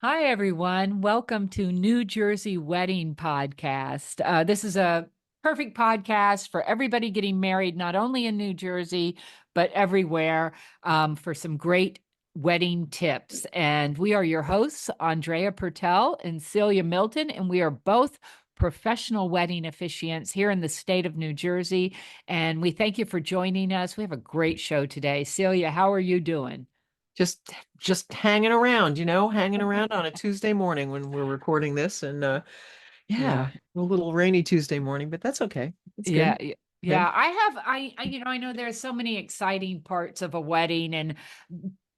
Hi, everyone. Welcome to New Jersey Wedding Podcast. This is a perfect podcast for everybody getting married, not only in New Jersey, but everywhere, for some great wedding tips. And we are your hosts, Andrea Pertel and Celia Milton, and we are both professional wedding officiants here in the state of New Jersey. And we thank you for joining us. We have a great show today. Celia, how are you doing? Just just hanging around on a Tuesday morning when we're recording this and Yeah. yeah, a little rainy Tuesday morning, but that's okay. It's Yeah, good. yeah. Good. I know there's so many exciting parts of a wedding and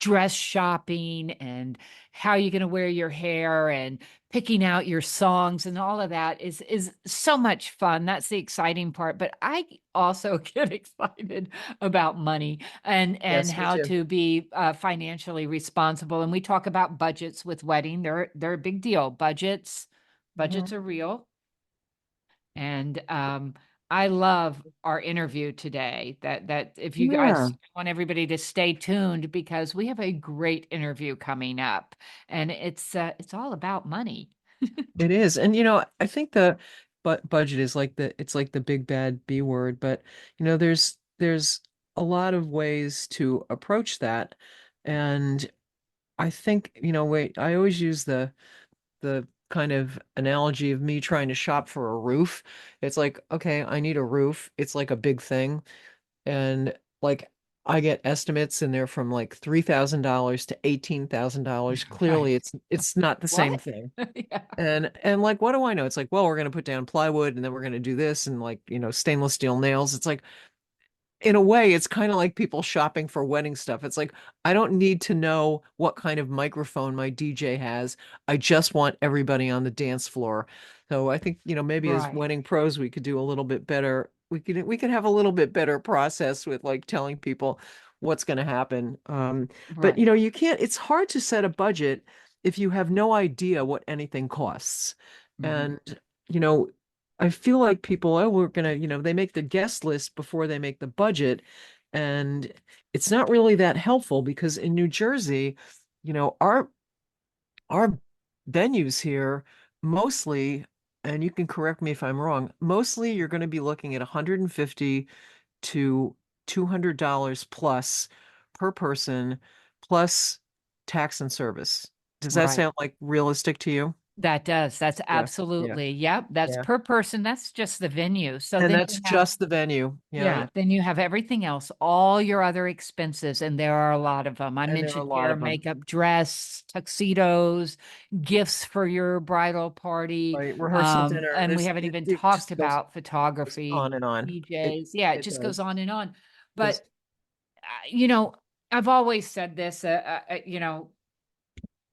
dress shopping and how you're going to wear your hair and picking out your songs and all of that is so much fun. That's the exciting part. But I also get excited about money and Yes, me how too. to be financially responsible. And we talk about budgets with wedding. They're a big deal. Budgets Mhm. are real. And I love our interview today. That if you Yeah, guys want everybody to stay tuned because we have a great interview coming up, and it's all about money. it is. And I think the budget is like the big bad B word, but there's a lot of ways to approach that. And I think, wait, I always use the kind of analogy of me trying to shop for a roof. It's like, okay, I need a roof. It's like a big thing. And like I get estimates and they're from like $3,000 to $18,000. Clearly Right. it's not the same What? thing. Yeah. And like what do I know? It's like, well, we're going to put down plywood and then we're going to do this and like, stainless steel nails. It's like in a way, it's kind of like people shopping for wedding stuff. It's like, I don't need to know what kind of microphone my DJ has. I just want everybody on the dance floor. So I think, maybe as Right. wedding pros, we could do a little bit better. We could have a little bit better process with like telling people what's going to happen. But Right. you can't, it's hard to set a budget if you have no idea what anything costs. Mhm. And, you know, I feel like people, oh, we're gonna, they make the guest list before they make the budget. And it's not really that helpful because in New Jersey, our venues here mostly, and you can correct me if I'm wrong, mostly you're going to be looking at 150 to $200 plus per person, plus tax and service. Does that Right. sound like realistic to you? That does. That's Yeah, yeah, absolutely. Yep. That's yeah. per person. That's just the venue. So And then that's you have just the venue. Yeah, yeah. Yeah, then you have everything else, all your other expenses, and there are a lot of them. I And there are a mentioned lot hair, of them. makeup, dress, tuxedos, gifts for your bridal party. Right. Rehearsal dinner. And we There's haven't it, even it talked just about goes photography, on and on. It DJs. Yeah, it it just goes does. on and on. But, Just uh, you know, I've always said this,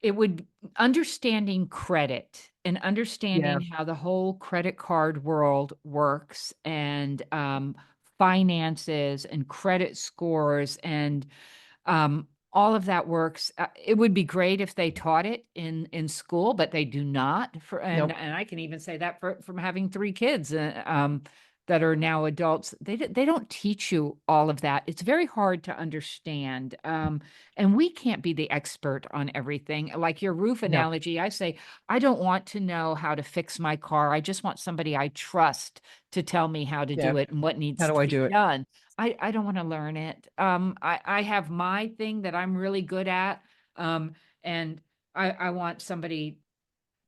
it would understanding credit and yeah. understanding how the whole credit card world works and finances and credit scores and all of that works. It would be great if they taught it in school, but they do not. Nope. And I can even say that from having three kids that are now adults. They don't teach you all of that. It's very hard to understand, and we can't be the expert on everything. Like your roof No. analogy, I say I don't want to know how to fix my car. I just want somebody I trust to tell me how to Yeah. do it and what How needs do to I be do it? done. I don't want to learn it. I have my thing that I'm really good at. And I want somebody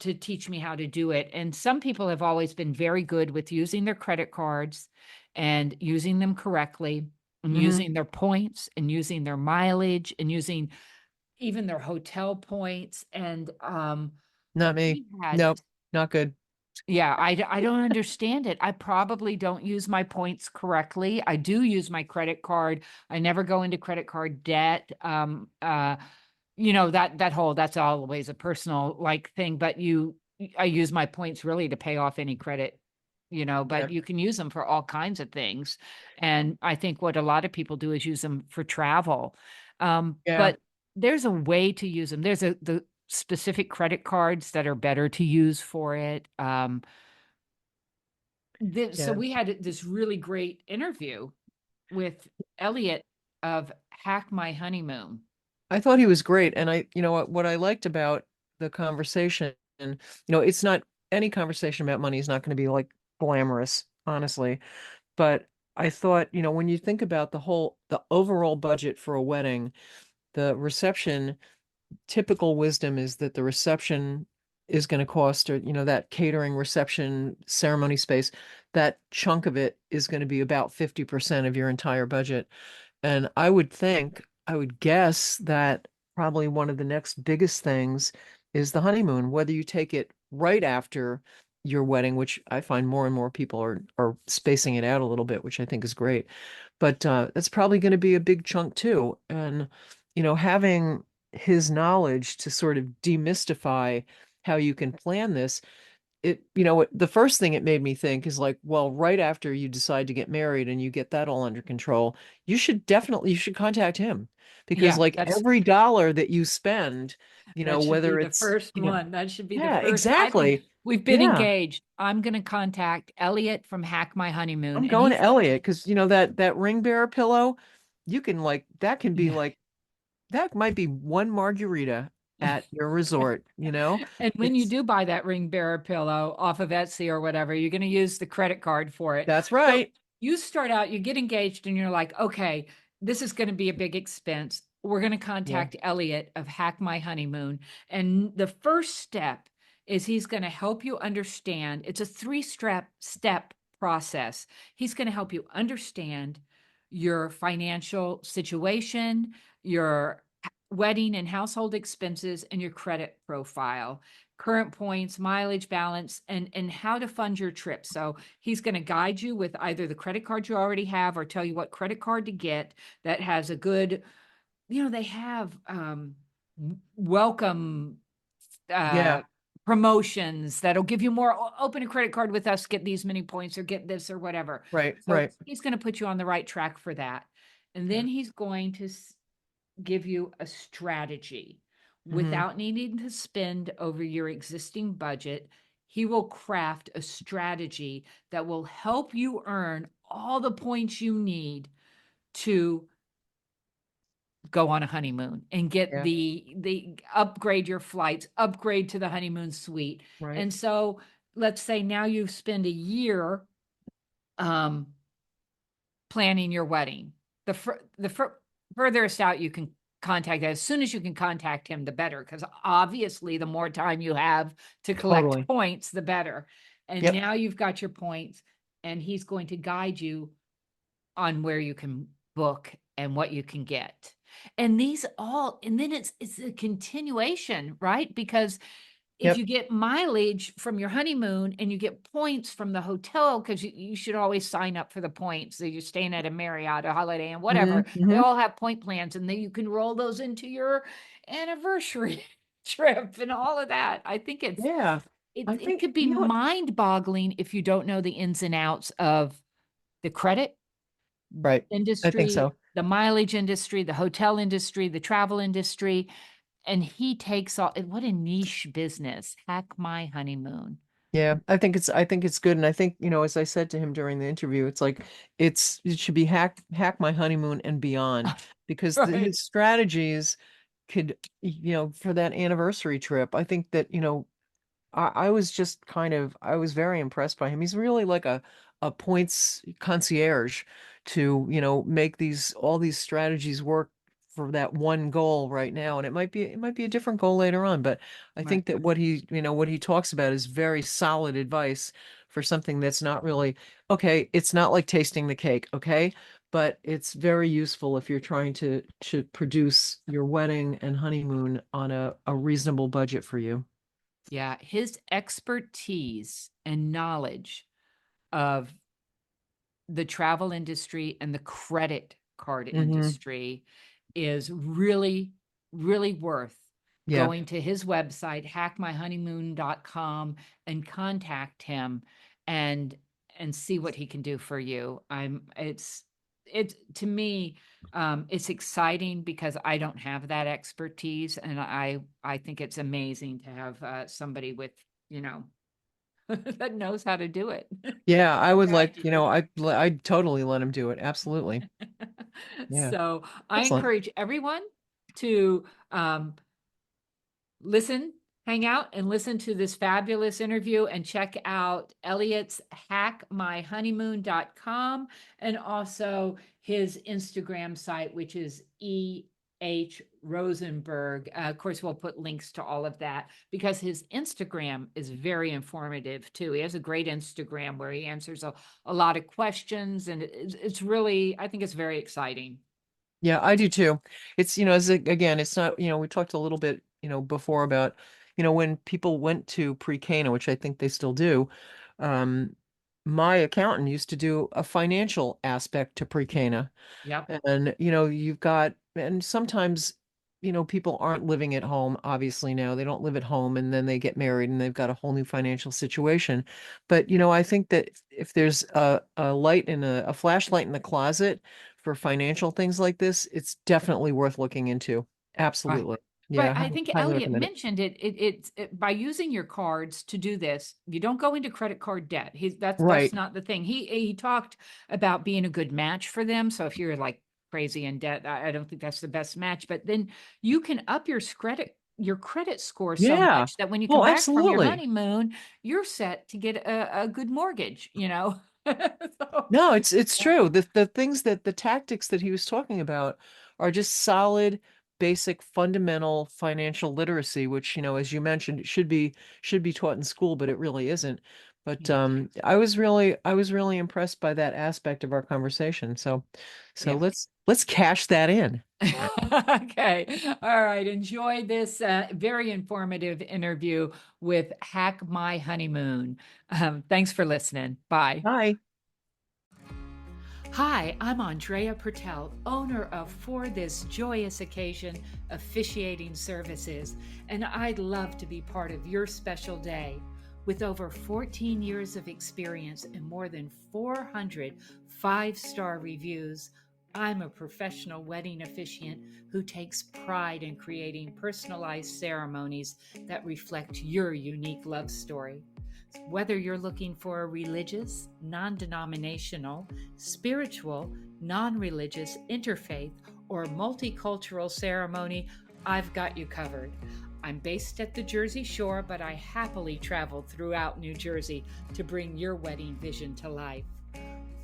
to teach me how to do it. And some people have always been very good with using their credit cards and using them correctly and Hmm. using their points and using their mileage and using even their hotel points. And Not me. we had Nope. Not good. yeah, I don't understand it. I probably don't use my points correctly. I do use my credit card. I never go into credit card debt. That's always a personal like thing, but I use my points really to pay off any credit, Yeah. but you can use them for all kinds of things. And I think what a lot of people do is use them for travel. Yeah. But there's a way to use them. There's the specific credit cards that are better to use for it. So Yeah. we had this really great interview with Elliot of Hack My Honeymoon. I thought he was great. And what I liked about the conversation. And, it's not any conversation about money is not going to be like glamorous, honestly. But I thought, when you think about the overall budget for a wedding, the reception, typical wisdom is that the reception is going to cost, or, that catering reception ceremony space, that chunk of it is going to be about 50% of your entire budget. And I would guess that probably one of the next biggest things is the honeymoon, whether you take it right after your wedding, which I find more and more people are spacing it out a little bit, which I think is great. But that's probably going to be a big chunk too. And, having his knowledge to sort of demystify how you can plan this, the first thing it made me think is like, well, right after you decide to get married and you get that all under control, you should contact him, because Yeah, like every dollar that you spend, that should be whether the it's, first one. That should be the yeah, first. I think exactly. we've been Yeah. engaged. I'm going to contact Elliot from Hack My Honeymoon, I'm and going to he's Elliot because that ring bearer pillow, you can like that can be yeah. like that might be one margarita at your resort, And when you It's do buy that ring bearer pillow off of Etsy or whatever, you're going to use the credit card for it. that's So right. you start out, you get engaged, and you're like, okay, this is going to be a big expense. We're going to Yeah. contact Elliot of Hack My Honeymoon. And the first step is he's going to help you understand. It's a three step process. He's going to help you understand your financial situation, your wedding and household expenses, and your credit profile, current points, mileage balance, and how to fund your trip. So he's going to guide you with either the credit card you already have or tell you what credit card to get that has a good, they have welcome Yeah. uh promotions that'll give you more. Open a credit card with us, get these many points, or get this or whatever. Right. So Right. he's going to put you on the right track for that. And Yeah. then he's going to give you a strategy Hmm. without needing to spend over your existing budget. He will craft a strategy that will help you earn all the points you need to go on a honeymoon and get Yeah. the upgrade your flights, upgrade to the honeymoon suite. Right. And so let's say now you spend a year um planning your wedding. The furthest out you can contact, as soon as you can contact him, the better, because obviously the more time you have to collect Totally. points, the better. And Yep. now you've got your points, and he's going to guide you on where you can book and what you can get. And then it's a continuation, right? Because if Yep. you get mileage from your honeymoon and you get points from the hotel, because you should always sign up for the points. So you're staying at a Marriott, a Holiday Inn, Hmm. whatever. They Hmm. all have point plans, and then you can roll those into your anniversary trip and all of that. I think Yeah. I it think, could be mind boggling if you don't know the ins and outs of the credit right. I think industry, so. the mileage industry, the hotel industry, the travel industry. And he takes all, what a niche business. Hack My Honeymoon. Yeah, I think it's good. And I think, as I said to him during the interview, it's like it should be hack my honeymoon and beyond, because Right. his strategies could, for that anniversary trip, I think that, I was just I was very impressed by him. He's really like a points concierge to, make all these strategies work for that one goal right now. And it might be a different goal later on, but I Right. think that what he talks about is very solid advice for something that's not really, okay, it's not like tasting the cake, okay? But it's very useful if you're trying to produce your wedding and honeymoon on a reasonable budget for you. Yeah. His expertise and knowledge of the travel industry and the credit card Hmm. industry is really, really worth Yeah. going to his website, hackmyhoneymoon.com, and contact him and see what he can do for you. It's to me, it's exciting because I don't have that expertise, and I think it's amazing to have somebody with, you know, that knows how to do it. Yeah, I would Guide like, you. I'd totally let him do it. Absolutely. Yeah. So I Excellent. encourage everyone to listen. hang out and listen to this fabulous interview and check out Elliot's hackmyhoneymoon.com and also his Instagram site, which is E.H. Rosenberg. Of course, we'll put links to all of that because his Instagram is very informative too. He has a great Instagram where he answers a lot of questions, and it's really, I think it's very exciting. Yeah, I do too. It's, again, it's not, we talked a little bit, before about, when people went to pre-Cana, which I think they still do, um, my accountant used to do a financial aspect to pre-Cana. Yep. And, and sometimes, people aren't living at home, obviously now. They don't live at home and then they get married and they've got a whole new financial situation. But, I think that if there's a light in a flashlight in the closet for financial things like this, it's definitely worth looking into. Right. Absolutely. Right. Yeah, I think highly Elliot recommend it. mentioned by using your cards to do this, you don't go into credit card debt. That's Right. not the thing. He talked about being a good match for them. So if you're like crazy in debt, I don't think that's the best match. But then you can up your credit score so Yeah. much that when you come Oh, back from your absolutely. honeymoon, you're set to get a good mortgage. So No, it's true. The things that the tactics that he was talking about are just solid, basic, fundamental financial literacy, which, as you mentioned, should be taught in school, but it really isn't. But yeah. I was really impressed by that aspect of our conversation. So Yeah. let's cash that in. Okay. All right. Enjoy this very informative interview with Hack My Honeymoon. Thanks for listening. Bye. Bye. Hi, I'm Andrea Pertel, owner of For This Joyous Occasion Officiating Services, and I'd love to be part of your special day. With over 14 years of experience and more than 400 five-star reviews, I'm a professional wedding officiant who takes pride in creating personalized ceremonies that reflect your unique love story. Whether you're looking for a religious, non denominational, spiritual, non religious, interfaith, or multicultural ceremony, I've got you covered. I'm based at the Jersey Shore, but I happily travel throughout New Jersey to bring your wedding vision to life.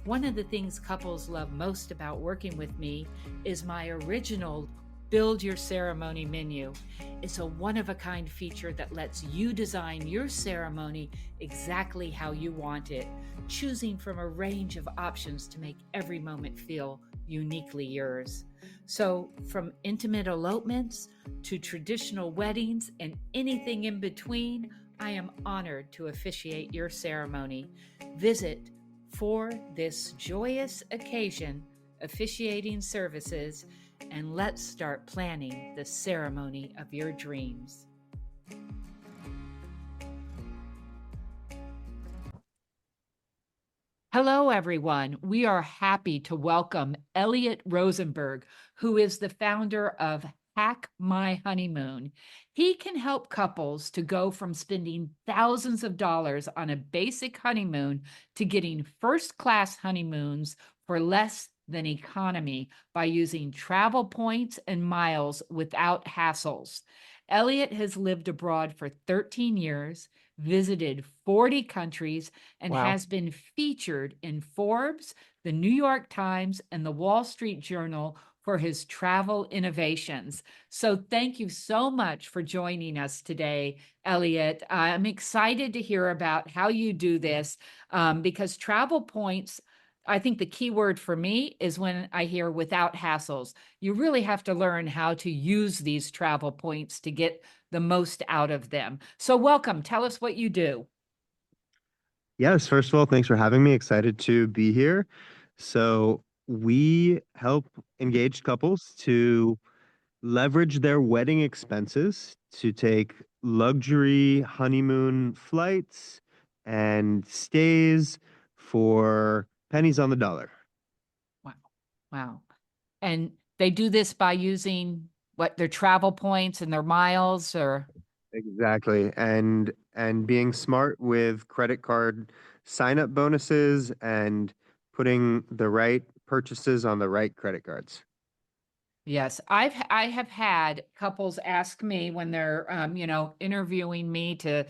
One of the things couples love most about working with me is my original Build Your Ceremony menu. It's a one-of-a-kind feature that lets you design your ceremony exactly how you want it, choosing from a range of options to make every moment feel uniquely yours. So, from intimate elopements to traditional weddings and anything in between, I am honored to officiate your ceremony. Visit For This Joyous Occasion Officiating Services, and let's start planning the ceremony of your dreams. Hello, everyone. We are happy to welcome Elliot Rosenberg, who is the founder of Hack My Honeymoon. He can help couples to go from spending thousands of dollars on a basic honeymoon to getting first class honeymoons for less than economy by using travel points and miles without hassles. Elliot has lived abroad for 13 years, visited 40 countries, and Wow. has been featured in Forbes, the New York Times, and the Wall Street Journal for his travel innovations. So thank you so much for joining us today, Elliot. I'm excited to hear about how you do this because travel points, I think the key word for me is when I hear without hassles. You really have to learn how to use these travel points to get the most out of them. So welcome. Tell us what you do. Yes, first of all, thanks for having me. Excited to be here. So, we help engaged couples to leverage their wedding expenses to take luxury honeymoon flights and stays for pennies on the dollar. Wow. Wow. And they do this by using what their travel points and their miles or Exactly. And being smart with credit card sign-up bonuses and putting the right purchases on the right credit cards. Yes, I have had couples ask me when they're interviewing me to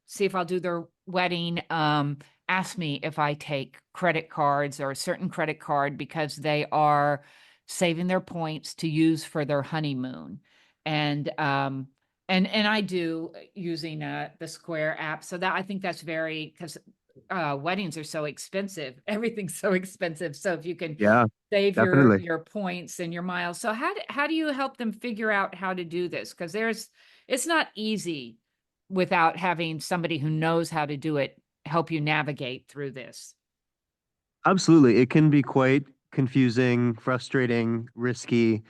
see if I'll do their wedding, ask me if I take credit cards or a certain credit card because they are saving their points to use for their honeymoon. And I do using the Square app. So that I think that's very because weddings are so expensive. Everything's so expensive. So if you can Yeah, save definitely. your points and your miles. So how do you help them figure out how to do this? Because it's not easy without having somebody who knows how to do it help you navigate through this. Absolutely. It can be quite confusing, frustrating, risky.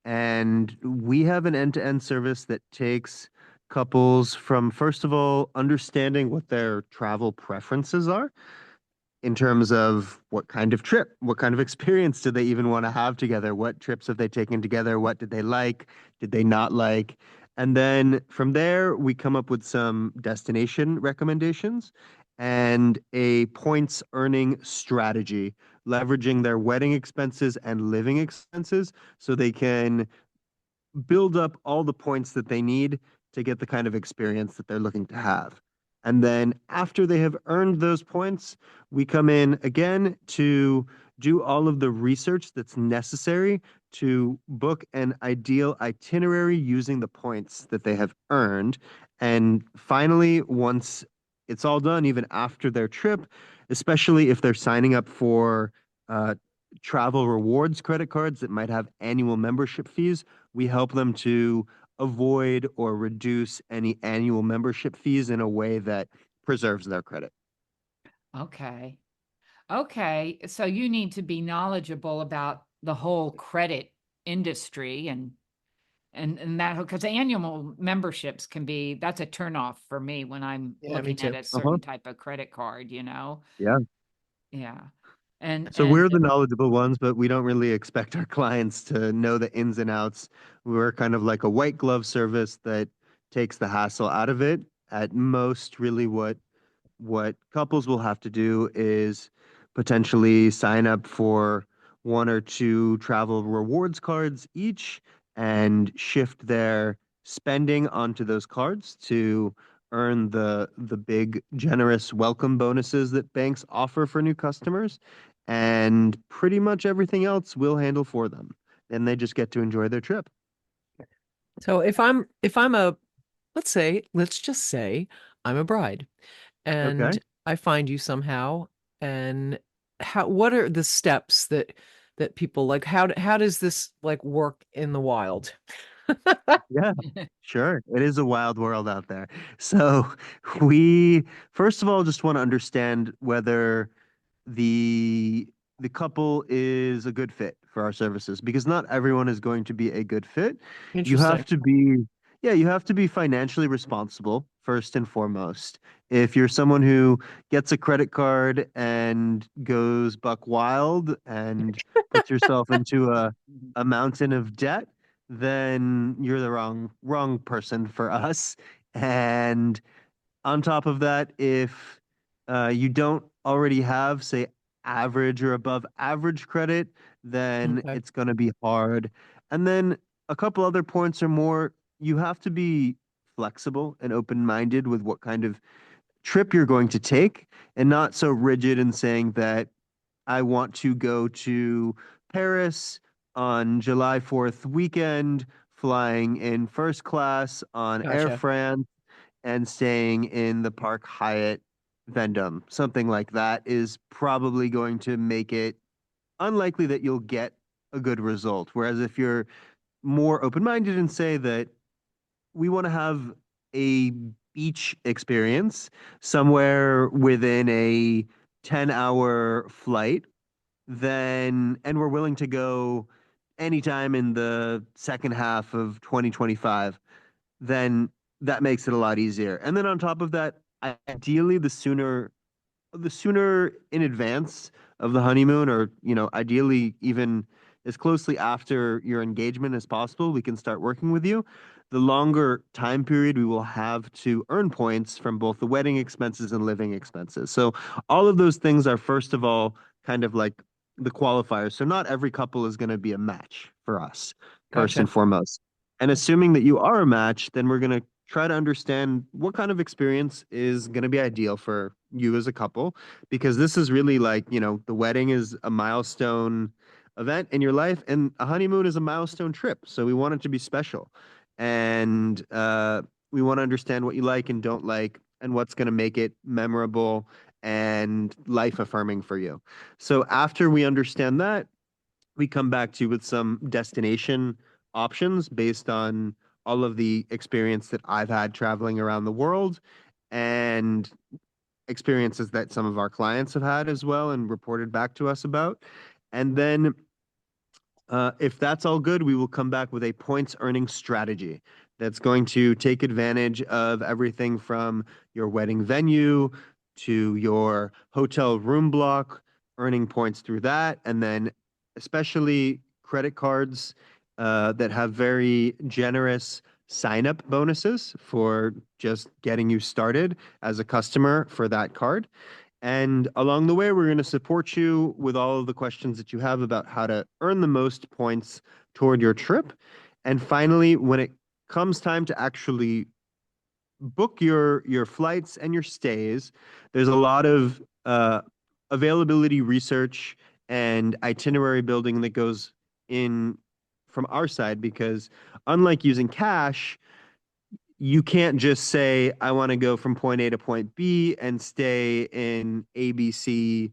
And we have an end-to-end service that takes couples from, first of all, understanding what their travel preferences are in terms of what kind of trip, what kind of experience do they even want to have together? What trips have they taken together? What did they like? Did they not like? And then from there, we come up with some destination recommendations and a points earning strategy, leveraging their wedding expenses and living expenses so they can build up all the points that they need to get the kind of experience that they're looking to have. And then after they have earned those points, we come in again to do all of the research that's necessary to book an ideal itinerary using the points that they have earned. And finally, once it's all done, even after their trip, especially if they're signing up for uh, travel rewards credit cards that might have annual membership fees, we help them to avoid or reduce any annual membership fees in a way that preserves their credit. Okay. Okay. So you need to be knowledgeable about the whole credit industry and that because annual memberships can be that's a turnoff for me when I'm Yeah, me looking at too. a Uh-huh. certain type of credit card, you know? Yeah. Yeah. And So and we're the knowledgeable ones, but we don't really expect our clients to know the ins and outs. We're kind of like a white glove service that takes the hassle out of it. At most, really what couples will have to do is potentially sign up for one or two travel rewards cards each and shift their spending onto those cards to earn the big generous welcome bonuses that banks offer for new customers. And pretty much everything else we'll handle for them. And they just get to enjoy their trip. So if I'm a let's just say I'm a bride Okay. and I find you somehow, and how what are the steps that people like, how does this like work in the wild? Yeah. Sure, it is a wild world out there. So we first of all just want to understand whether the the couple is a good fit for our services because not everyone is going to be a good fit. You have Interesting. to be, yeah, you have to be financially responsible first and foremost. If you're someone who gets a credit card and goes buck wild and puts yourself into a mountain of debt, then you're the wrong person for us. And on top of that, if you don't already have, say, average or above average credit, then Okay. it's going to be hard. And then a couple other points are more, you have to be flexible and open-minded with what kind of trip you're going to take and not so rigid in saying that I want to go to Paris on July 4th weekend, flying in first class on Air Gotcha. France and staying in the Park Hyatt Vendôme. Something like that is probably going to make it unlikely that you'll get a good result. Whereas if you're more open-minded and say that we want to have a beach experience somewhere within a 10-hour flight, then and we're willing to go anytime in the second half of 2025, then that makes it a lot easier. And then on top of that, ideally the sooner in advance of the honeymoon, or ideally even as closely after your engagement as possible, we can start working with you. The longer time period we will have to earn points from both the wedding expenses and living expenses. So all of those things are first of all kind of like the qualifiers. So not every couple is going to be a match for us, first Gotcha. and foremost. And assuming that you are a match, then we're going to try to understand what kind of experience is going to be ideal for you as a couple, because this is really like, the wedding is a milestone event in your life, and a honeymoon is a milestone trip. So we want it to be special. And we want to understand what you like and don't like, and what's going to make it memorable and life affirming for you. So after we understand that, we come back to you with some destination options based on all of the experience that I've had traveling around the world and experiences that some of our clients have had as well and reported back to us about. And then if that's all good, we will come back with a points earning strategy that's going to take advantage of everything from your wedding venue to your hotel room block, earning points through that, and then especially credit cards that have very generous sign up bonuses for just getting you started as a customer for that card. And along the way, we're going to support you with all of the questions that you have about how to earn the most points toward your trip. And finally, when it comes time to actually book your flights and your stays, there's a lot of availability research and itinerary building that goes in from our side, because unlike using cash, you can't just say, I want to go from point A to point B and stay in ABC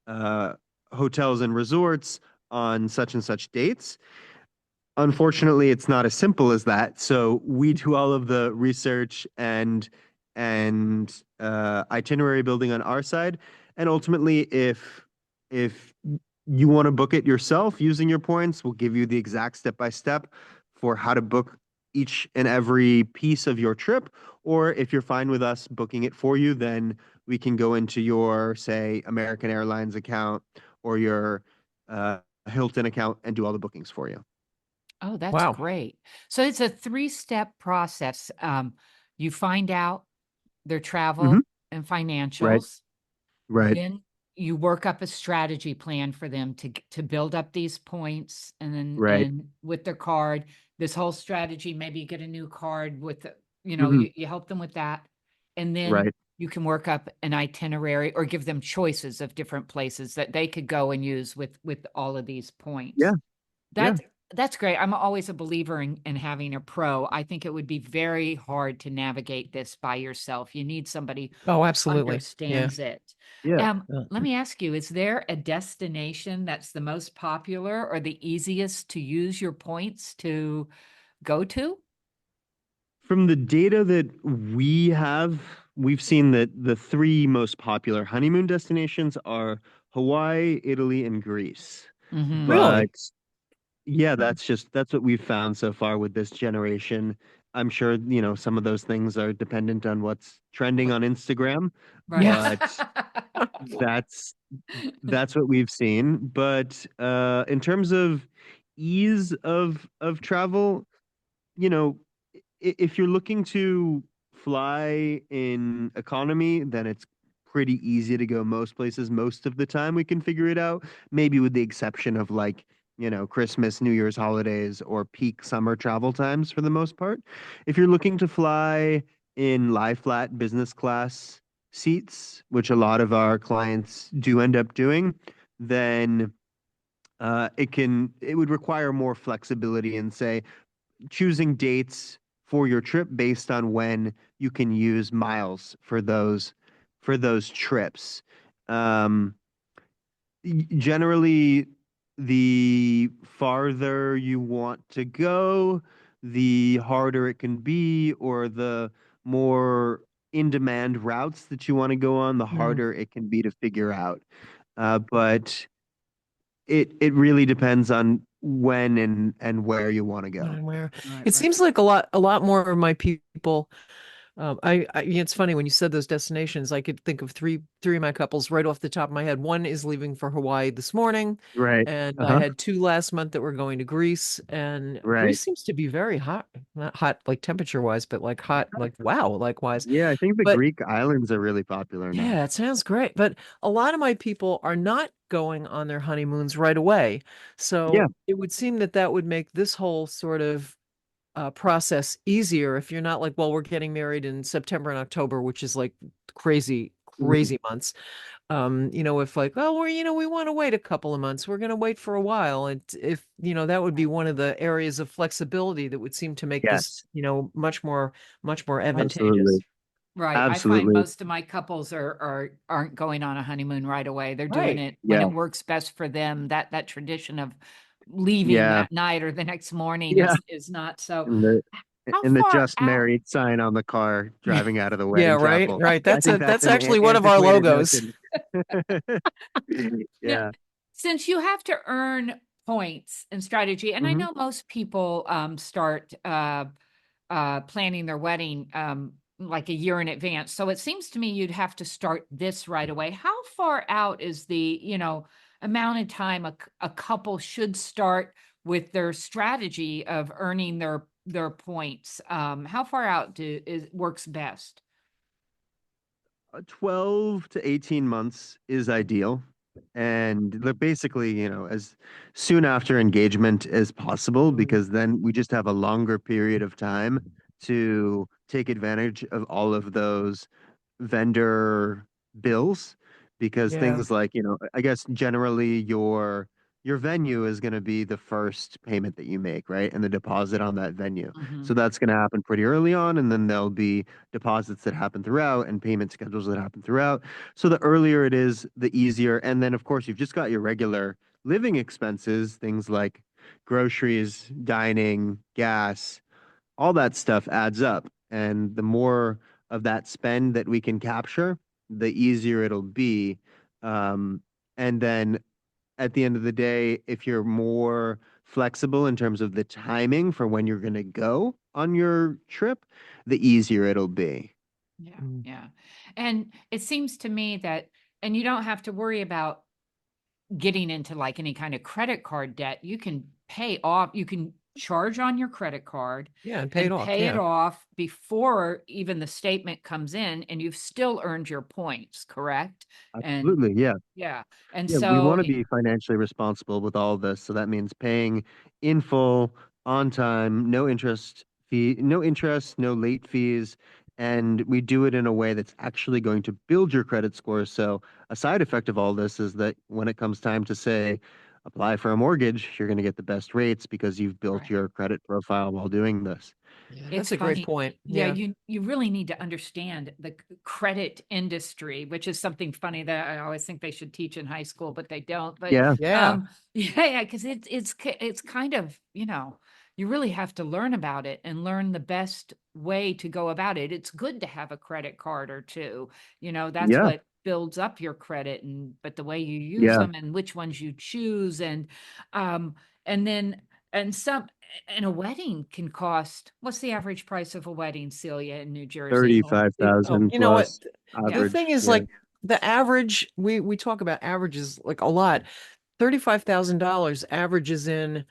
uh, hotels and resorts on such and such dates. Unfortunately, it's not as simple as that. So we do all of the research and itinerary building on our side. And ultimately, if you want to book it yourself using your points, we'll give you the exact step by step for how to book each and every piece of your trip. Or if you're fine with us booking it for you, then we can go into your, say, American Airlines account or your Hilton account and do all the bookings for you. Oh, that's Wow. great. So it's a three-step process. You find out their Hmm. travel and Right, financials. right. Then you work up a strategy plan for them to build up these points, and then Right. and with their card, this whole strategy, maybe you get a new card with Hmm. you help them with that. And then Right. you can work up an itinerary or give them choices of different places that they could go and use with all of these Yeah. points. Yeah. That's that's great. I'm always a believer in having a pro. I think it would be very hard to navigate this by yourself. You need somebody Oh, who absolutely. Yeah. understands it. Yeah. Let me ask you, is there a destination that's the most popular or the easiest to use your points to go to? From the data that we have, we've seen that the three most popular honeymoon destinations are Hawaii, Italy, and Greece. Mm-hmm. But Really? yeah, that's what we've found so far with this generation. I'm sure, some of those things are dependent on what's trending on Instagram, Right. Yeah. but that's that's what we've seen. But in terms of ease of travel, you know, if you're looking to fly in economy, then it's pretty easy to go most places most of the time. We can figure it out, maybe with the exception of like, Christmas, New Year's holidays, or peak summer travel times for the most part. If you're looking to fly in lie flat business class seats, which a lot of our clients do end up doing, then it would require more flexibility and say choosing dates for your trip based on when you can use miles for those trips. Um, Generally, the farther you want to go, the harder it can be, or the more in-demand routes that you want to go on, the Mm. harder it can be to figure out. But it really depends on when and where you want to go. Where Right, it right. seems like a lot more of my people. It's funny when you said those destinations. I could think of three of my couples right off the top of my head. One is leaving for Hawaii this morning, Right. and I Uh-huh. had two last month that were going to Greece. And Right. Greece seems to be very hot, not hot like temperature wise, but like hot, like wow, likewise. Yeah, I think the But Greek islands are really popular now. yeah, it sounds great. But a lot of my people are not going on their honeymoons right away. Yeah. So it would seem that that would make this whole sort of process easier if you're not like, well, we're getting married in September and October, which is like crazy, Mhm. crazy months. If like, oh, we want to wait a couple of months, we're going to wait for a while. And if, that would be one of the areas of flexibility that would seem to make this, Yes, much more advantageous. absolutely. Right. I find Absolutely. most of my couples aren't going on a honeymoon right away. They're doing Right. it when Yeah. it works best for them. That tradition of leaving Yeah. that night or the next morning Yeah. is not so. And the How and the far just out? married sign on the car driving out of the Yeah, wedding right, chapel. right. I think that's That's an actually one of our antiquated logos. notion. Now, Yeah. since you have to earn points and strategy, and I Hmm. know most people start planning their wedding like a year in advance. So it seems to me you'd have to start this right away. How far out is the, amount of time a couple should start with their strategy of earning their points? How far out works best? 12 to 18 months is ideal. And they're basically, as soon after engagement as possible, Mm, because then we just have a longer period of time to take advantage of all of those vendor bills. Because yeah. things like, I guess generally your venue is going to be the first payment that you make, right? And the deposit on that venue. So Mhm. that's going to happen pretty early on, and then there'll be deposits that happen throughout and payment schedules that happen throughout. So the earlier it is, the easier. And then, of course, you've just got your regular living expenses, things like groceries, dining, gas, all that stuff adds up. And the more of that spend that we can capture, the easier it'll be. And then at the end of the day, if you're more flexible in terms of the timing for when you're going to go on your trip, the easier it'll be. Yeah, Mm. yeah. And it seems to me that, and you don't have to worry about getting into like any kind of credit card debt. You can pay off, you can charge on your credit card Yeah, and pay it and off. pay it Yeah. off before even the statement comes in, and you've still earned your points, correct? And Absolutely. Yeah. yeah. And Yeah, we so want to be financially responsible with all of this. So that means paying in full, on time, no interest, no late fees. And we do it in a way that's actually going to build your credit score. So a side effect of all this is that when it comes time to say, apply for a mortgage, you're going to get the best rates because you've built right. your credit profile while doing this. Yeah, It's that's a great funny. point. Yeah, Yeah. you really need to understand the credit industry, which is something funny that I always think they should teach in high school, but they don't. But Yeah. Yeah. yeah, because it's kind of, you really have to learn about it and learn the best way to go about it. It's good to have a credit card or two. That's Yeah. what builds up your credit, but the way you use Yeah. them and which ones you choose, um and then and some and a wedding can cost, what's the average price of a wedding, Celia, in New Jersey? Oh, 35,000 you know what? plus Yeah. The average. thing is, Yeah. like, the average, we talk about averages like a lot. $35,000 averages in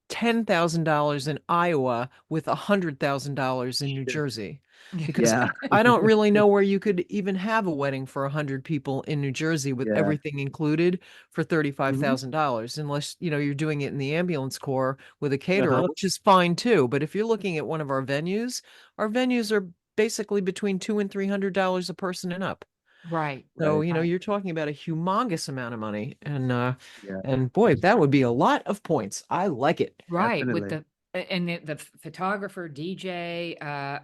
$10,000 in Iowa with $100,000 in New Jersey. Because Yeah. I don't really know where you could even have a wedding for 100 people in New Jersey with Yeah. everything included for Hmm. $35,000, unless, you're doing it in the ambulance corps with a caterer, Uh-huh. which is fine too. But if you're looking at one of our venues are basically between $200 and $300 a person and up. Right, So, Right. right. you're talking about a humongous amount of money. Yeah. And boy, that would be a lot of points. I like it. Right, with Definitely. the photographer, DJ,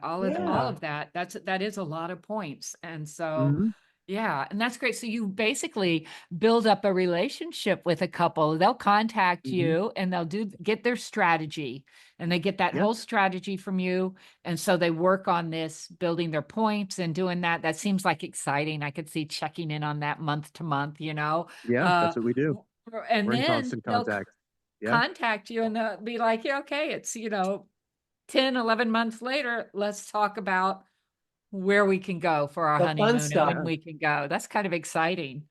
all Yeah. of that. That is a lot of points. And so, Hmm. yeah, and that's great. So you basically build up a relationship with a couple. They'll contact Hmm. you and they'll get their strategy, and they get that Yeah. whole strategy from you. And so they work on this, building their points and doing that. That seems like exciting. I could see checking in on that month to month. Yeah. Uh, That's what we do. and We're in then constant they'll contact. Yeah. contact you and they'll be like, yeah, okay, it's, 10, 11 months later, let's talk about where we can go for our The fun honeymoon and stuff. when Yeah. we can go. That's kind of exciting.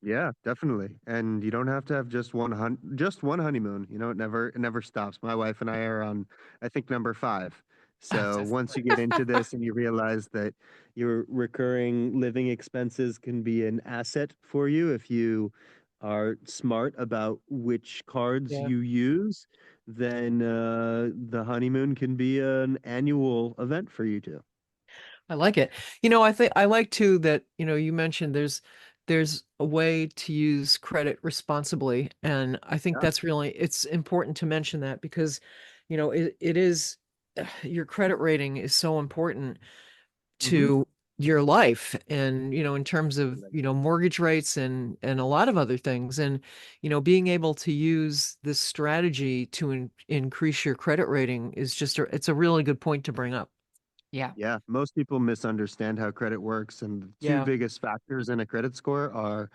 Yeah, definitely. And you don't have to have just one honeymoon. It never stops. My wife and I are on, I think, number 5. So once you get into this and you realize that your recurring living expenses can be an asset for you if you are smart about which cards Yeah. you use, then the honeymoon can be an annual event for you too. I like it. I think I like too that, you mentioned there's a way to use credit responsibly. And I think Yeah. it's important to mention that because, it is your credit rating is so important Hmm. to your life and, in terms of, mortgage rates and a lot of other things. And, being able to use this strategy to increase your credit rating is it's a really good point to bring up. Yeah. Yeah, most people misunderstand how credit works, and the two Yeah. biggest factors in a credit score are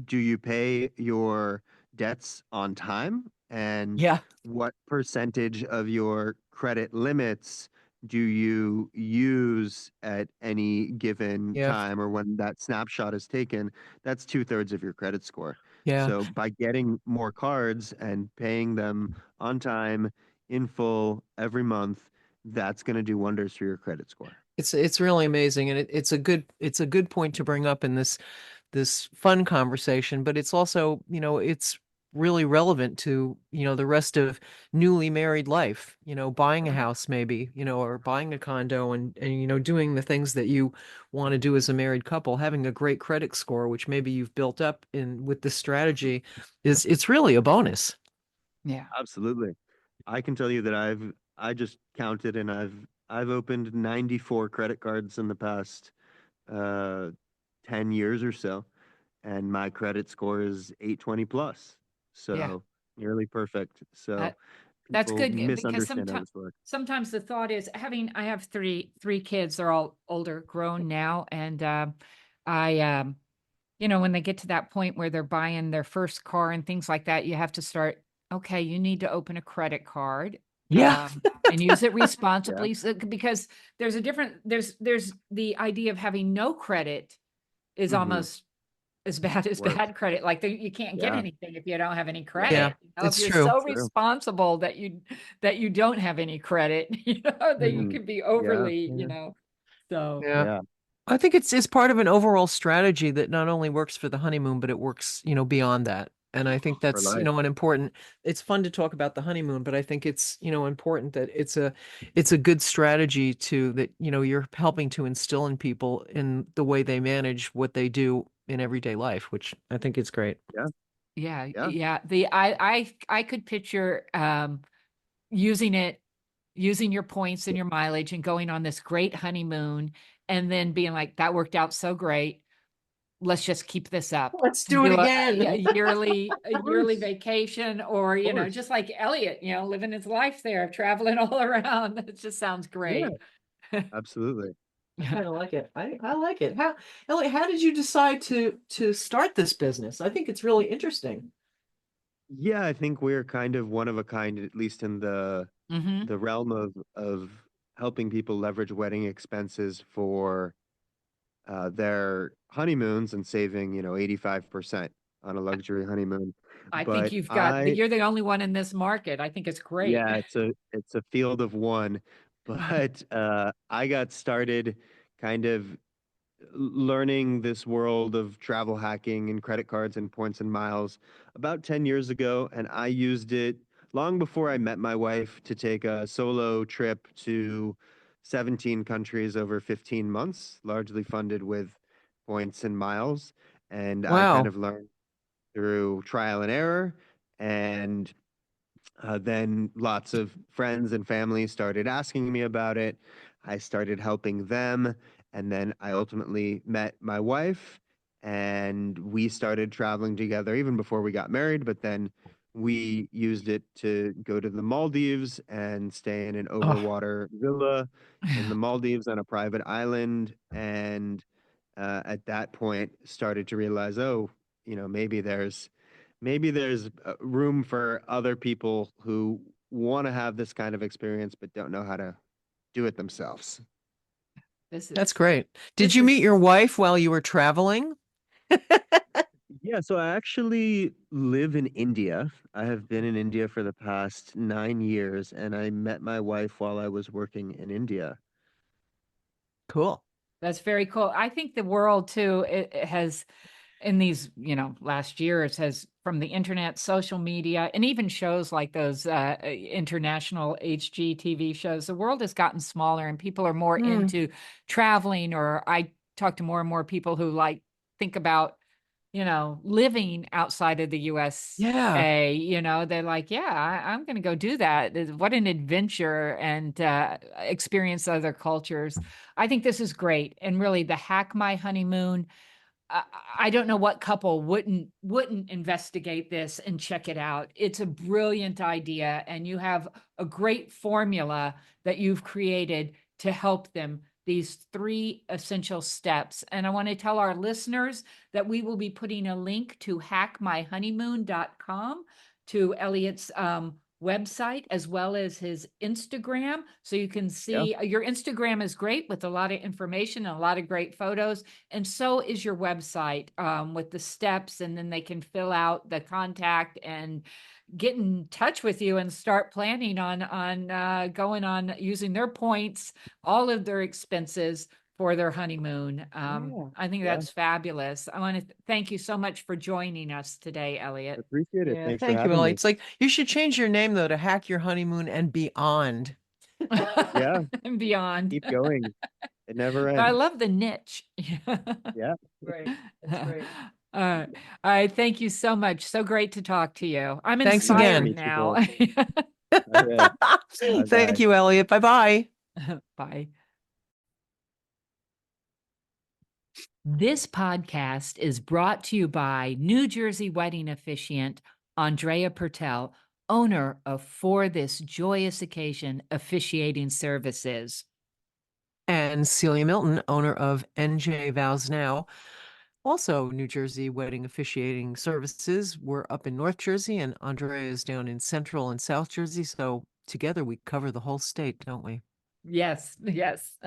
do you pay your debts on time? And Yeah. what percentage of your credit limits do you use at any given Yeah. time or when that snapshot is taken? That's two-thirds of your credit score. Yeah. So by getting more cards and paying them on time, in full, every month, that's going to do wonders for your credit score. It's really amazing, and it's a good point to bring up in this fun conversation, but it's also, it's really relevant to, the rest of newly married life, buying a Mhm. house maybe, or buying a condo and doing the things that you want to do as a married couple, having a great credit score, which maybe you've built up in with this strategy it's really a bonus. Yeah. Absolutely. I can tell you that I just counted and I've opened 94 credit cards in the past uh 10 years or so, and my credit score is 820 plus. Yeah. So nearly perfect. So That's people good because misunderstand how this works. sometimes the thought is I have three kids, they're all older, grown now, and I when they get to that point where they're buying their first car and things like that, you have to start, okay, you need to open a credit card Yeah. and use it Yeah. responsibly because there's a different there's the idea of having no credit is Hmm. almost as bad as Worse. bad credit. Like you can't get Yeah. anything if you don't have any Yeah. Yeah, credit. If it's you're true. so True. responsible that you don't have any credit, that you Mhm. Hmm. can be Yeah. overly, Yeah. so Yeah. Yeah. I think it's part of an overall strategy that not only works for the honeymoon, but it works, beyond that. And I think For that's, life. an important, it's fun to talk about the honeymoon, but I think it's, important that it's a good strategy to that, you're helping to instill in people in the way they manage what they do in everyday life, which I think is great. Yeah. yeah, Yeah. yeah. I could picture using it, using your points and your mileage and going on this great honeymoon and then being like, that worked out so great. Let's just keep this up Let's and do it do again. a Of yearly course. vacation or, Of course. just like Elliot, living his life there, traveling all around. It just sounds Yeah. great. Absolutely. I kind of like it. I like it. Elliot, how did you decide to start this business? I think it's really interesting. Yeah, I think we're kind of one of a kind, at least in Hmm. the realm of helping people leverage wedding expenses for their honeymoons and saving, 85% on a luxury honeymoon. I think But I, you're the only one in this market. I think it's great. yeah, it's a field of one. But I got started kind of learning this world of travel hacking and credit cards and points and miles about 10 years ago. And I used it long before I met my wife to take a solo trip to 17 countries over 15 months, largely funded with points and miles. And I kind Wow. of learned through trial and error. And then lots of friends and family started asking me about it. I started helping them. And then I ultimately met my wife and we started traveling together even before we got married. But then we used it to go to the Maldives and stay in an Oh, overwater villa in the Maldives on a private island. And at that point, started to realize, oh, maybe there's room for other people who want to have this kind of experience but don't know how to do it themselves. This that's is great. Did this you is meet your wife while you were traveling? Yeah, so I actually live in India. I have been in India for the past 9 years, and I met my wife while I was working in India. Cool. That's very cool. I think the world too, it has in these, last years has from the internet, social media, and even shows like those international HGTV shows, the world has gotten smaller and people are more Mm, into traveling, or I talk to more and more people who like think about living outside of the yeah. USA. They're like, yeah, I'm going to go do that. What an adventure, and experience other cultures. I think this is great. And really, the Hack My Honeymoon, I I don't know what couple wouldn't investigate this and check it out. It's a brilliant idea, and you have a great formula that you've created to help them. These three essential steps. And I want to tell our listeners that we will be putting a link to hackmyhoneymoon.com, to Elliot's website, as well as his Instagram. So you can Yeah. see your Instagram is great with a lot of information and a lot of great photos. And so is your website, with the steps, and then they can fill out the contact and get in touch with you and start planning on going on using their points, all of their expenses for their honeymoon. Yeah. I think Yeah. that's fabulous. I want to thank you so much for joining us today, Elliot. Appreciate it. Yeah. Thanks for Thank you, having Ellie. me. It's like you should change your name though to Hack Your Honeymoon and Beyond. Yeah, And beyond. keep going. It never But I ends. love the niche. Yeah. Right. That's great. All right. All right. Thank you so much. So great to talk to you. I'm Thanks Nice to inspired again. meet you now. both. All right. Bye Thank bye. you, Elliot. Bye bye. Bye. This podcast is brought to you by New Jersey wedding officiant Andrea Pertel, owner of For This Joyous Occasion Officiating Services. And Celia Milton, owner of NJ Vows Now, also New Jersey wedding officiating services. We're up in North Jersey, and Andrea is down in Central and South Jersey. So together we cover the whole state, don't we? Yes, yes.